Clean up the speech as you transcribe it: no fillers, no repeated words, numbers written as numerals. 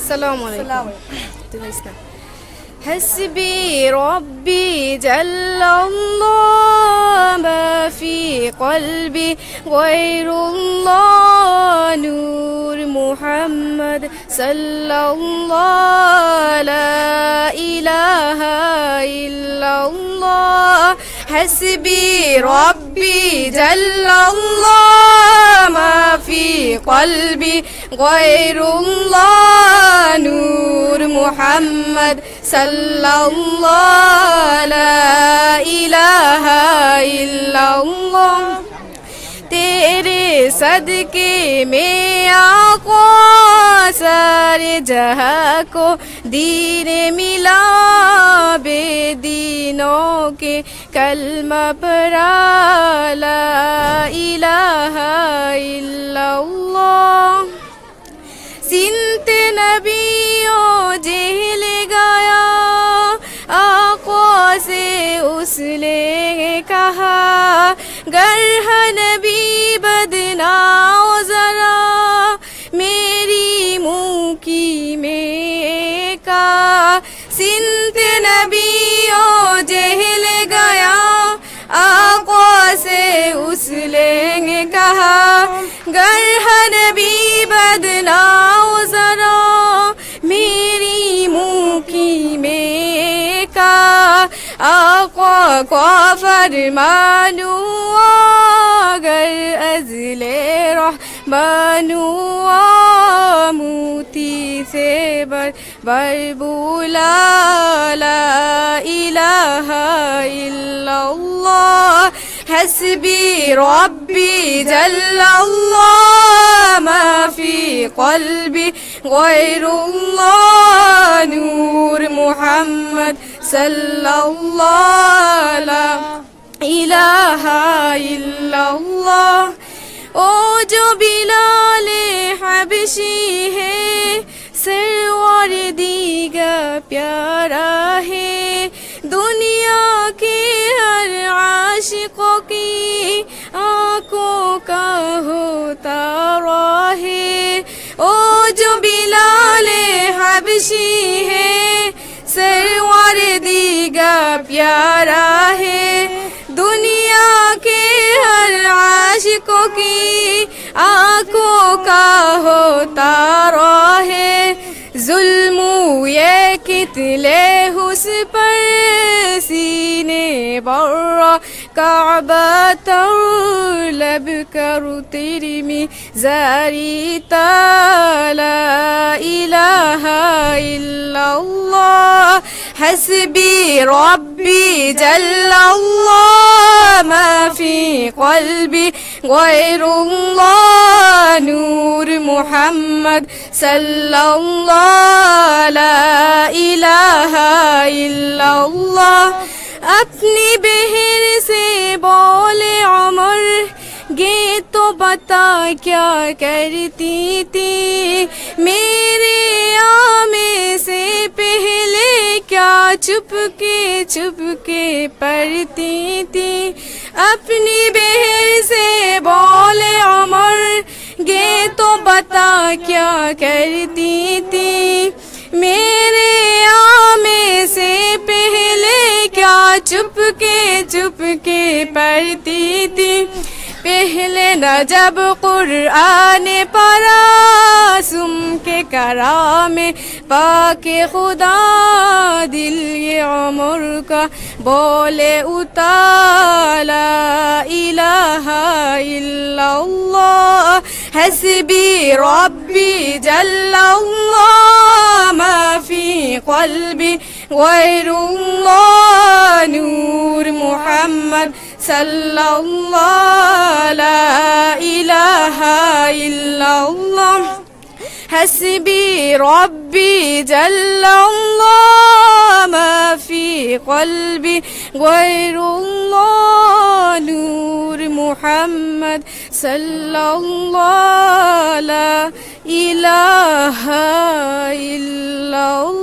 अस्सलाम वालेकुम। हस्बी रब्बी जल्लल्लाह मा फी क़ल्बी गैरुल्लाह नूर मुहम्मद सल्लल्लाह ला इलाहा इल्लल्लाह। हस्बी रब्बी जल्लल्लाह मा फी क़ल्बी गैरुल्लाह नूर मुहम्मद सल्लल्लाह ला इलाहा इल्लल्लाह। तेरे सदके में आका सारे जहां को दीने मिला, बेदीनों के कलमा पढ़ा ला इलाहा इल्लल्लाह। सिंते नबियों जेल गया आका से उसने कहा, गर नबी बदनाओ जरा मेरी मुँह की में का। सिंते नबियों जेल गया आका से उसने कहा, गर नबी बदनाओ जरा मेरी मुँह की में का। आका को फरमानू अगर अज़ले रहमानू मोती से बरबुला ला इलाहा इल्लल्लाह। हस्बी रब्बी जल्लल्लाह मा फी क़ल्बी गैरुल्लाह नूर मुहम्मद सल्लल्लाह ला इलाहा इल्लल्लाह। ओ जो बिलाले हबशी है सरवर दीगा प्यारा है, दुनिया के हर आशिकों की आंखों का होता रहे। ओ जो बिलाले हबशी है सरवर दीगा प्यारा है, दुनिया के हर आशिकों की आंखों का होता रहे। जुल्मु ये कितले हुस पर सीने बर्रा काबा तर लब करू तेरी में जारी ताला इलाहा इल्लल्लाह। हस्बी रब्बी जल्लल्लाह मा फी क़ल्बी गैरुल्लाह नूर मुहम्मद सल्लल्लाह ला इलाहा इल्लल्लाह। अपनी बहन से बोले उमर गे तो बता क्या करती थी, मेरे आने से पहले क्या चुपके पढ़ती थी। अपनी बहन से बोले उमर गे तो बता क्या करती थी, मेरे आने से पहले क्या चुपके पढ़ती थी। पहले न जब कुरान पढ़ा सुम के करा में पाके खुदा दिल ये उमर का बोले उताला इलाहा इल्लल्लाह। हस्बी रब्बी जल्लल्लाह मा फी क़ल्बी गैरुल्लाह नूर मुहम्मद सल्लल्लाह ला इलाहा इल्लल्लाह। हस्बी रब्बी जल्लल्लाह मा फी क़ल्बी गैरुल्लाह नूर मुहम्मद सल्लल्लाह ला इलाहा इल्लल्लाह।